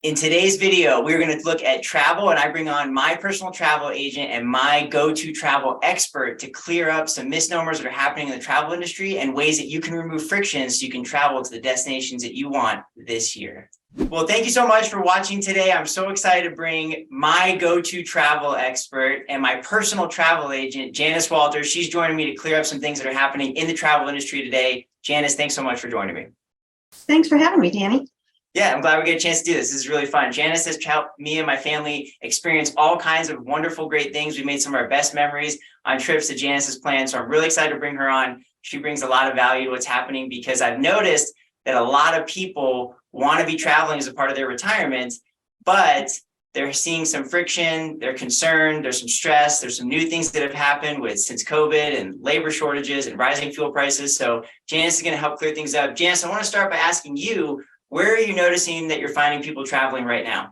In today's video, we're going to look at travel, and I bring on my personal travel agent and my go-to travel expert to clear up some misnomers that are happening in the travel industry and ways that you can remove friction so you can travel to the destinations that you want this year. Well, thank you so much for watching today. I'm so excited to bring my go-to travel expert and my personal travel agent, Janice Walter. She's joining me to clear up some things that are happening in the travel industry today. Janice, thanks so much for joining me. Thanks for having me, Danny. Yeah, I'm glad we get a chance to do this. This is really fun. Janice has helped me and my family experience all kinds of wonderful, great things. We made some of our best memories on trips that Janice has planned. So I'm really excited to bring her on. She brings a lot of value to what's happening because I've noticed that a lot of people want to be traveling as a part of their retirement, but they're seeing some friction, they're concerned, there's some stress, there's some new things that have happened since COVID and labor shortages and rising fuel prices. So Janice is going to help clear things up. Janice, I want to start by asking you, where are you noticing that you're finding people traveling right now?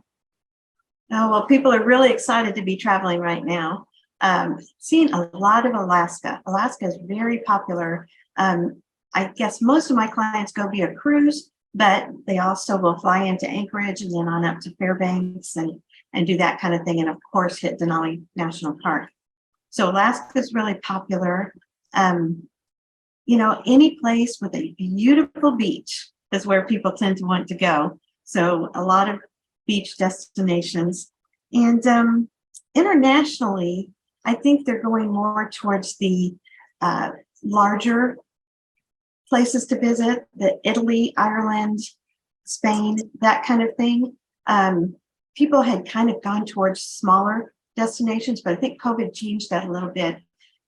Oh, well, people are really excited to be traveling right now. Seeing a lot of Alaska. Alaska is very popular. I guess most of my clients go via cruise, but they also will fly into Anchorage and then on up to Fairbanks and do that kind of thing. And of course, hit Denali National Park. So Alaska is really popular. Any place with a beautiful beach is where people tend to want to go. So a lot of beach destinations. And internationally, I think they're going more towards the larger places to visit, the Italy, Ireland, Spain, that kind of thing. People had kind of gone towards smaller destinations, but I think COVID changed that a little bit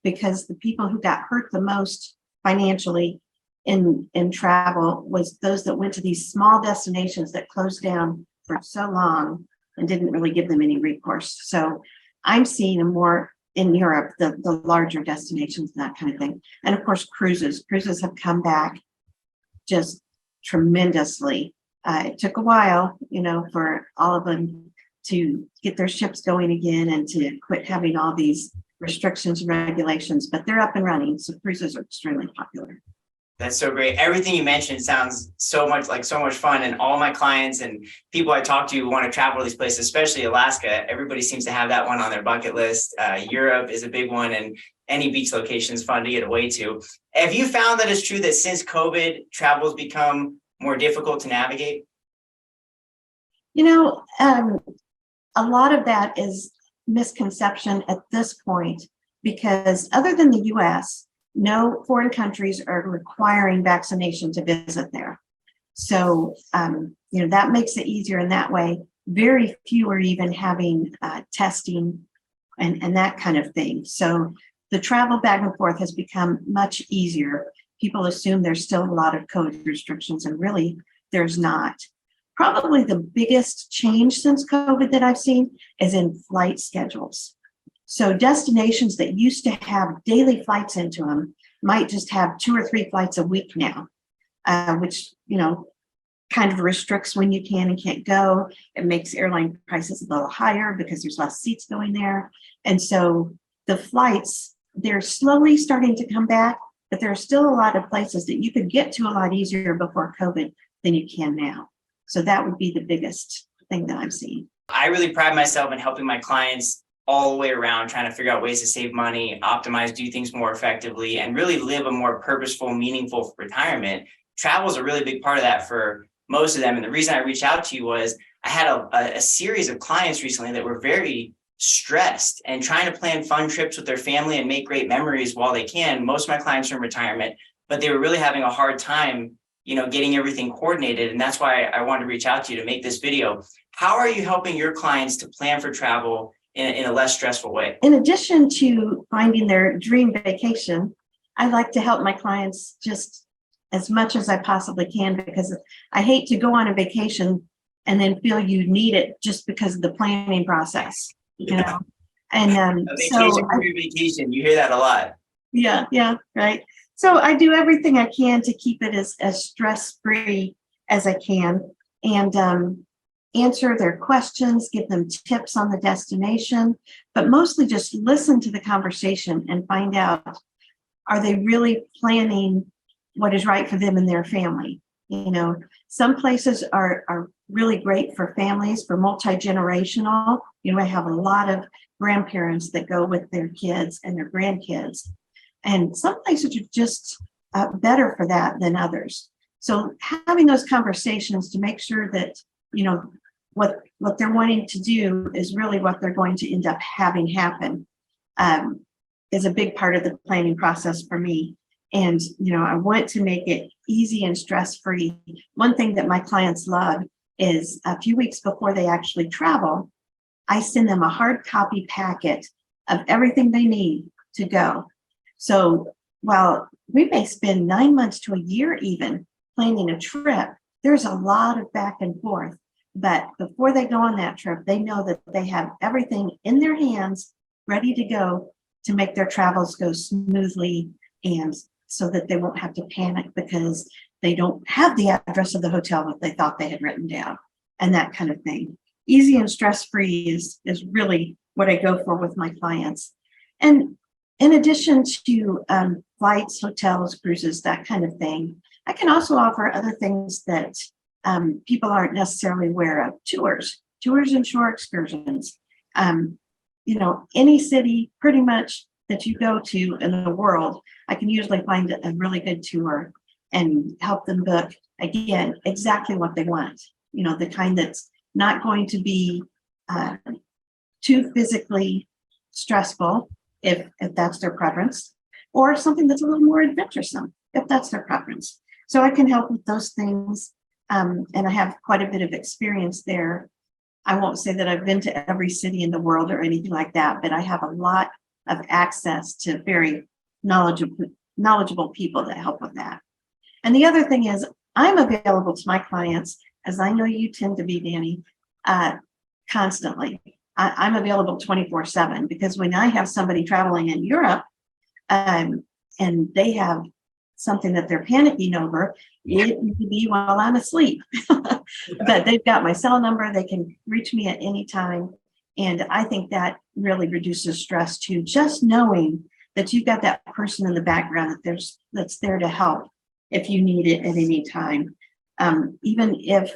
because the people who got hurt the most financially in travel was those that went to these small destinations that closed down for so long and didn't really give them any recourse. So I'm seeing more in Europe, the larger destinations, that kind of thing. And of course, cruises have come back just tremendously. It took a while, for all of them to get their ships going again and to quit having all these restrictions and regulations, but they're up and running. So cruises are extremely popular. That's so great. Everything you mentioned sounds so much fun. And all my clients and people I talk to want to travel to these places, especially Alaska. Everybody seems to have that one on their bucket list. Europe is a big one, and any beach location is fun to get away to. Have you found that it's true that since COVID, travel has become more difficult to navigate? A lot of that is misconception at this point, because other than the US, no foreign countries are requiring vaccination to visit there. So, that makes it easier in that way. Very few are even having testing and that kind of thing. So the travel back and forth has become much easier. People assume there's still a lot of COVID restrictions, and really there's not. Probably the biggest change since COVID that I've seen is in flight schedules. So destinations that used to have daily flights into them might just have 2 or 3 flights a week now, which, kind of restricts when you can and can't go. It makes airline prices a little higher because there's less seats going there. And so the flights, they're slowly starting to come back, but there are still a lot of places that you could get to a lot easier before COVID than you can now. So that would be the biggest thing that I'm seeing. I really pride myself in helping my clients all the way around, trying to figure out ways to save money, optimize, do things more effectively, and really live a more purposeful, meaningful retirement. Travel is a really big part of that for most of them. And the reason I reached out to you was I had a series of clients recently that were very stressed and trying to plan fun trips with their family and make great memories while they can. Most of my clients are in retirement, but they were really having a hard time, getting everything coordinated. And that's why I wanted to reach out to you to make this video. How are you helping your clients to plan for travel in a less stressful way? In addition to finding their dream vacation, I like to help my clients just as much as I possibly can, because I hate to go on a vacation and then feel you need it just because of the planning process, And a vacation for your vacation, you hear that a lot. Yeah, right. So I do everything I can to keep it as stress-free as I can, and answer their questions, give them tips on the destination, but mostly just listen to the conversation and find out, are they really planning what is right for them and their family? Some places are really great for families, for multi-generational. You know, I have a lot of grandparents that go with their kids and their grandkids. And some places are just better for that than others. So having those conversations to make sure that, you know, what they're wanting to do is really what they're going to end up having happen is a big part of the planning process for me. And, you know, I want to make it easy and stress-free. One thing that my clients love is a few weeks before they actually travel, I send them a hard copy packet of everything they need to go. So while we may spend 9 months to a year even planning a trip, there's a lot of back and forth. But before they go on that trip, they know that they have everything in their hands ready to go to make their travels go smoothly, and so that they won't have to panic because they don't have the address of the hotel that they thought they had written down, and that kind of thing. Easy and stress-free is really what I go for with my clients. And in addition to flights, hotels, cruises, that kind of thing, I can also offer other things that people aren't necessarily aware of. Tours and shore excursions. You know, any city pretty much that you go to in the world, I can usually find a really good tour and help them book, again, exactly what they want. You know, the kind that's not going to be too physically stressful, if that's their preference, or something that's a little more adventuresome, if that's their preference. So I can help with those things. And I have quite a bit of experience there. I won't say that I've been to every city in the world or anything like that, but I have a lot of access to very knowledgeable people that help with that. And the other thing is, I'm available to my clients, as I know you tend to be, Danny, constantly. I'm available 24/7, because when I have somebody traveling in Europe and they have something that they're panicking over, it may be while I'm asleep. But they've got my cell number, they can reach me at any time. And I think that really reduces stress too, just knowing that you've got that person in the background that's there to help if you need it at any time. Even if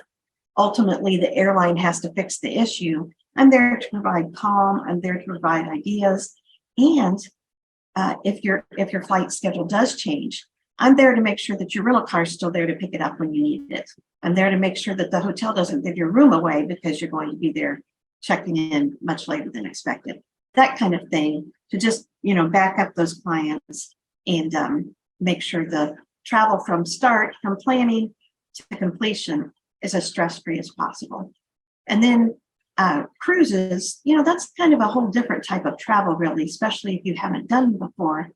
ultimately the airline has to fix the issue, I'm there to provide calm, I'm there to provide ideas. And if your flight schedule does change, I'm there to make sure that your rental car is still there to pick it up when you need it. I'm there to make sure that the hotel doesn't give your room away because you're going to be there checking in much later than expected. That kind of thing, to just, you know, back up those clients and make sure the travel from planning to completion is as stress-free as possible. And then cruises, you know, that's kind of a whole different type of travel, really, especially if you haven't done them before.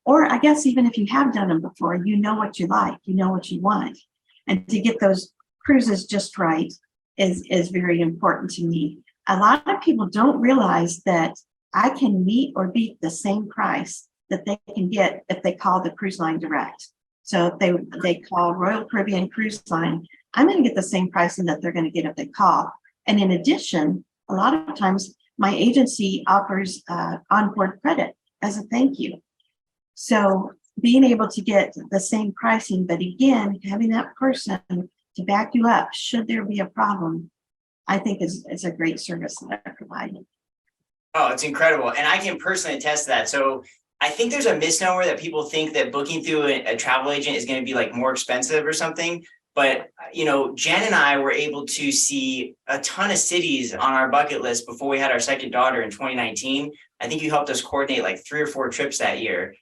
Or I guess even if you have done them before, you know what you like, you know what you want. And to get those cruises just right is very important to me. A lot of people don't realize that I can meet or beat the same price that they can get if they call the cruise line direct. So if they call Royal Caribbean Cruise Line, I'm going to get the same pricing that they're going to get if they call. And in addition, a lot of times my agency offers onboard credit as a thank you. So being able to get the same pricing, but again, having that person to back you up should there be a problem, I think is a great service that I provide. Oh, it's incredible. And I can personally attest to that. So I think there's a misnomer that people think that booking through a travel agent is going to be like more expensive or something. But, you know, Jen and I were able to see a ton of cities on our bucket list before we had our second daughter in 2019. I think you helped us coordinate like 3 or 4 trips that year.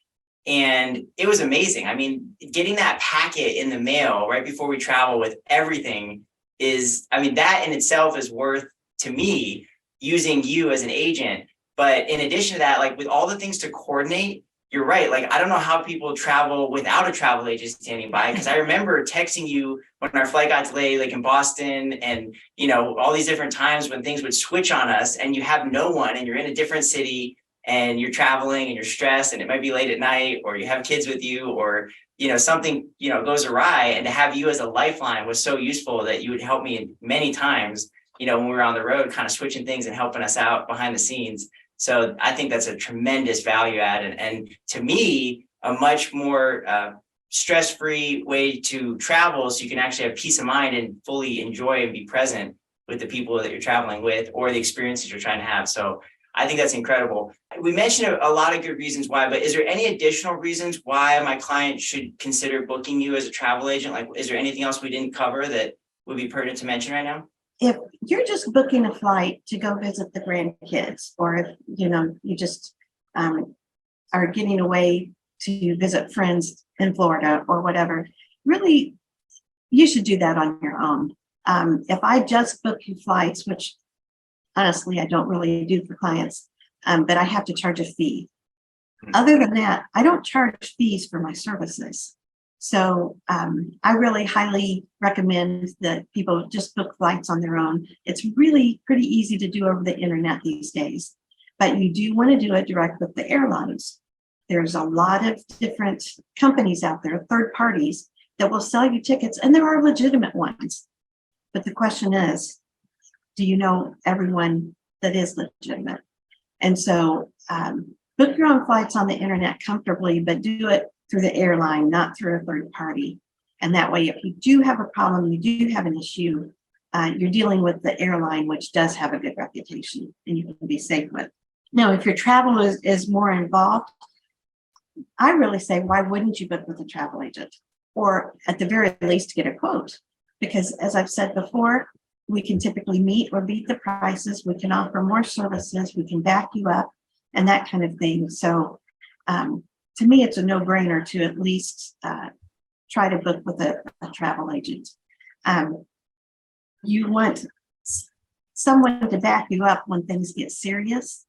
And it was amazing. I mean, getting that packet in the mail right before we travel with everything is, I mean, that in itself is worth, to me, using you as an agent. But in addition to that, like with all the things to coordinate, you're right. Like, I don't know how people travel without a travel agent standing by, because I remember texting you when our flight got delayed, like in Boston, and, you know, all these different times when things would switch on us and you have no one and you're in a different city and you're traveling and you're stressed and it might be late at night, or you have kids with you, or, you know, something, you know, goes awry, and to have you as a lifeline was so useful that you would help me many times, you know, when we were on the road, kind of switching things and helping us out behind the scenes. So I think that's a tremendous value add. And to me, a much more stress-free way to travel so you can actually have peace of mind and fully enjoy and be present with the people that you're traveling with or the experiences you're trying to have. So I think that's incredible. We mentioned a lot of good reasons why, but is there any additional reasons why my client should consider booking you as a travel agent? Like, is there anything else we didn't cover that would be pertinent to mention right now? If you're just booking a flight to go visit the grandkids, or if you just are getting away to visit friends in Florida or whatever, really, you should do that on your own. If I just book you flights, which honestly I don't really do for clients, but I have to charge a fee. Other than that, I don't charge fees for my services. So I really highly recommend that people just book flights on their own. It's really pretty easy to do over the internet these days, but you do want to do it direct with the airlines. There's a lot of different companies out there, third parties, that will sell you tickets, and there are legitimate ones. But the question is, do you know everyone that is legitimate? And so book your own flights on the internet comfortably, but do it through the airline, not through a third party. And that way, if you do have a problem, you do have an issue, you're dealing with the airline, which does have a good reputation and you can be safe with. Now, if your travel is more involved, I really say, why wouldn't you book with a travel agent? Or at the very least, get a quote. Because as I've said before, we can typically meet or beat the prices. We can offer more services. We can back you up and that kind of thing. So to me, it's a no-brainer to at least try to book with a travel agent. You want someone to back you up when things get serious.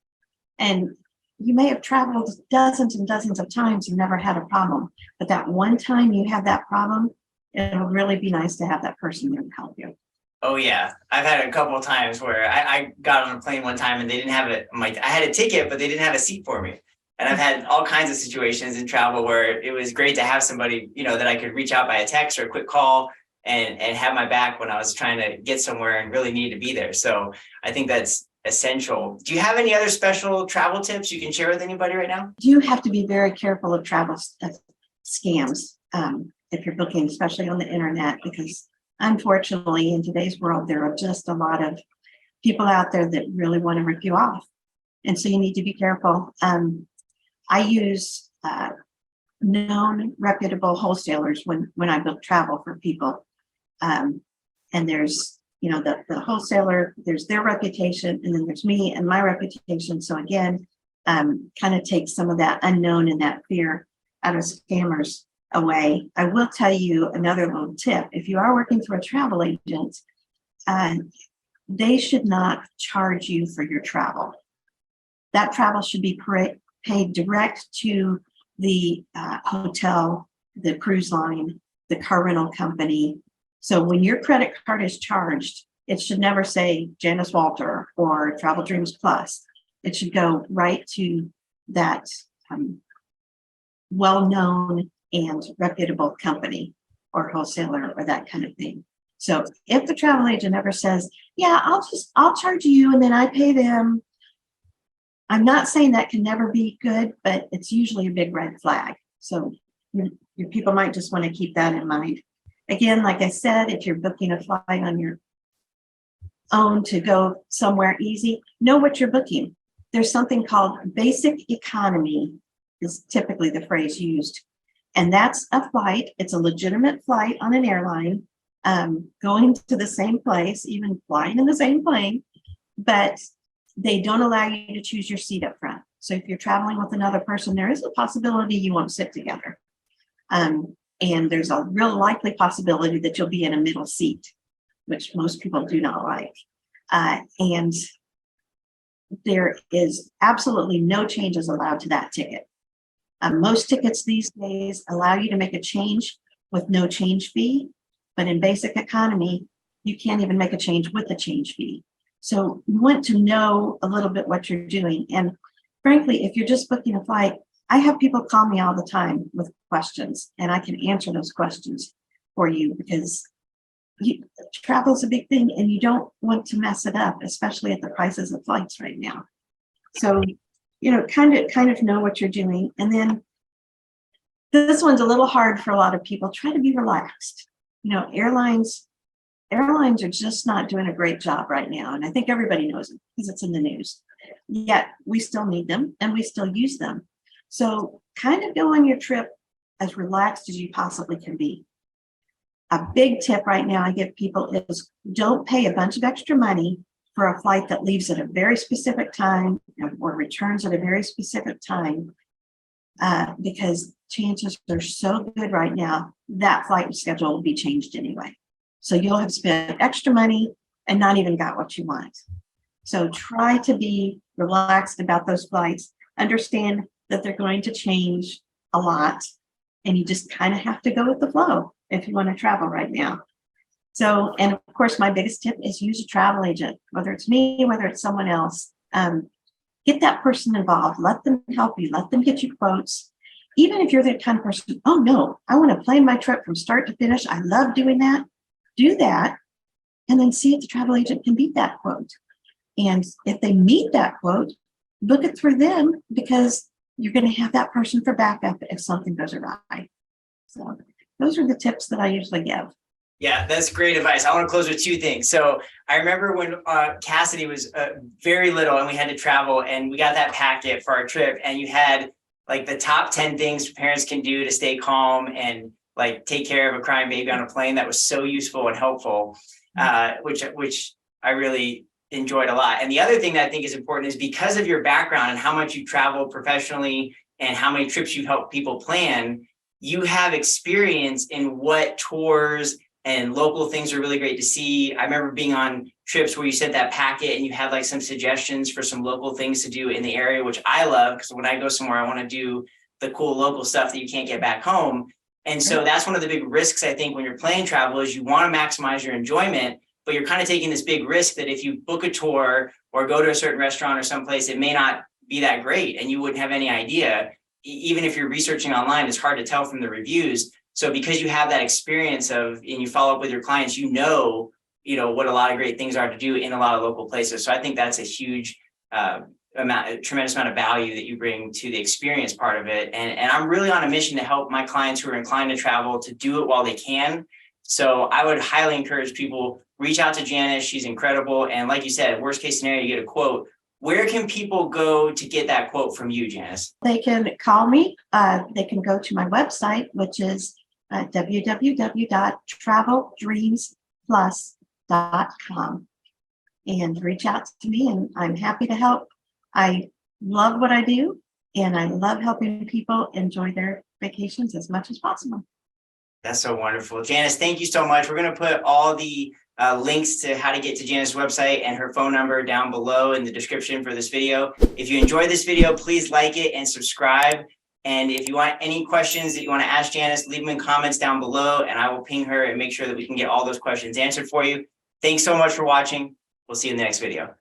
And you may have traveled dozens and dozens of times and never had a problem. But that one time you have that problem, it'll really be nice to have that person there to help you. Oh yeah, I've had a couple of times where I got on a plane one time and they didn't have it. I had a ticket, but they didn't have a seat for me. And I've had all kinds of situations in travel where it was great to have somebody, that I could reach out by a text or a quick call and have my back when I was trying to get somewhere and really needed to be there. So I think that's essential. Do you have any other special travel tips you can share with anybody right now? You have to be very careful of travel scams if you're booking, especially on the internet, because unfortunately in today's world, there are just a lot of people out there that really want to rip you off. And so you need to be careful. I use known reputable wholesalers when I book travel for people. And there's, the wholesaler, there's their reputation, and then there's me and my reputation. So again, kind of takes some of that unknown and that fear out of scammers away. I will tell you another little tip. If you are working through a travel agent, they should not charge you for your travel. That travel should be paid direct to the hotel, the cruise line, the car rental company. So when your credit card is charged, it should never say Janice Walter or Travel Dreams Plus. It should go right to that well-known and reputable company or wholesaler or that kind of thing. So if the travel agent ever says, yeah, I'll charge you and then I pay them, I'm not saying that can never be good, but it's usually a big red flag. So your people might just want to keep that in mind. Again, like I said, if you're booking a flight on your own to go somewhere easy, know what you're booking. There's something called basic economy is typically the phrase used. And that's a flight. It's a legitimate flight on an airline, going to the same place, even flying in the same plane, but they don't allow you to choose your seat up front. So if you're traveling with another person, there is a possibility you won't sit together. And there's a real likely possibility that you'll be in a middle seat, which most people do not like. And there is absolutely no changes allowed to that ticket. Most tickets these days allow you to make a change with no change fee, but in basic economy, you can't even make a change with a change fee. So you want to know a little bit what you're doing. And frankly, if you're just booking a flight, I have people call me all the time with questions, and I can answer those questions for you because travel is a big thing and you don't want to mess it up, especially at the prices of flights right now. So, kind of know what you're doing. And then This one's a little hard for a lot of people. Try to be relaxed. You know, airlines are just not doing a great job right now. And I think everybody knows it because it's in the news. Yet we still need them and we still use them. So kind of go on your trip as relaxed as you possibly can be. A big tip right now I give people is don't pay a bunch of extra money for a flight that leaves at a very specific time or returns at a very specific time, because chances are so good right now that flight schedule will be changed anyway. So you'll have spent extra money and not even got what you want. So try to be relaxed about those flights. Understand that they're going to change a lot, and you just kind of have to go with the flow if you want to travel right now. So, and of course, my biggest tip is use a travel agent, whether it's me, whether it's someone else. Get that person involved. Let them help you. Let them get you quotes. Even if you're the kind of person, oh no, I want to plan my trip from start to finish. I love doing that. Do that, and then see if the travel agent can beat that quote. And if they meet that quote, book it through them, because you're going to have that person for backup if something goes awry. So those are the tips that I usually give. Yeah, that's great advice. I want to close with two things. So I remember when Cassidy was very little and we had to travel, and we got that packet for our trip, and you had like the top 10 things parents can do to stay calm and like take care of a crying baby on a plane. That was so useful and helpful, which I really enjoyed a lot. And the other thing that I think is important is because of your background and how much you travel professionally and how many trips you've helped people plan, you have experience in what tours and local things are really great to see. I remember being on trips where you sent that packet and you had like some suggestions for some local things to do in the area, which I love, because when I go somewhere, I want to do the cool local stuff that you can't get back home. And so that's one of the big risks, I think, when you're planning travel, is you want to maximize your enjoyment, but you're kind of taking this big risk that if you book a tour or go to a certain restaurant or someplace, it may not be that great and you wouldn't have any idea. Even if you're researching online, it's hard to tell from the reviews. So because you have that experience and you follow up with your clients, you know what a lot of great things are to do in a lot of local places. So I think that's a huge tremendous amount of value that you bring to the experience part of it. And I'm really on a mission to help my clients who are inclined to travel to do it while they can. So I would highly encourage people, reach out to Janice. She's incredible. And like you said, worst case scenario, you get a quote. Where can people go to get that quote from you, Janice? They can call me. They can go to my website, which is www.traveldreamsplus.com, and reach out to me, and I'm happy to help. I love what I do, and I love helping people enjoy their vacations as much as possible. That's so wonderful. Janice, thank you so much. We're going to put all the links to how to get to Janice's website and her phone number down below in the description for this video. If you enjoyed this video, please like it and subscribe. And if you want any questions that you want to ask Janice, leave them in comments down below, and I will ping her and make sure that we can get all those questions answered for you. Thanks so much for watching. We'll see you in the next video.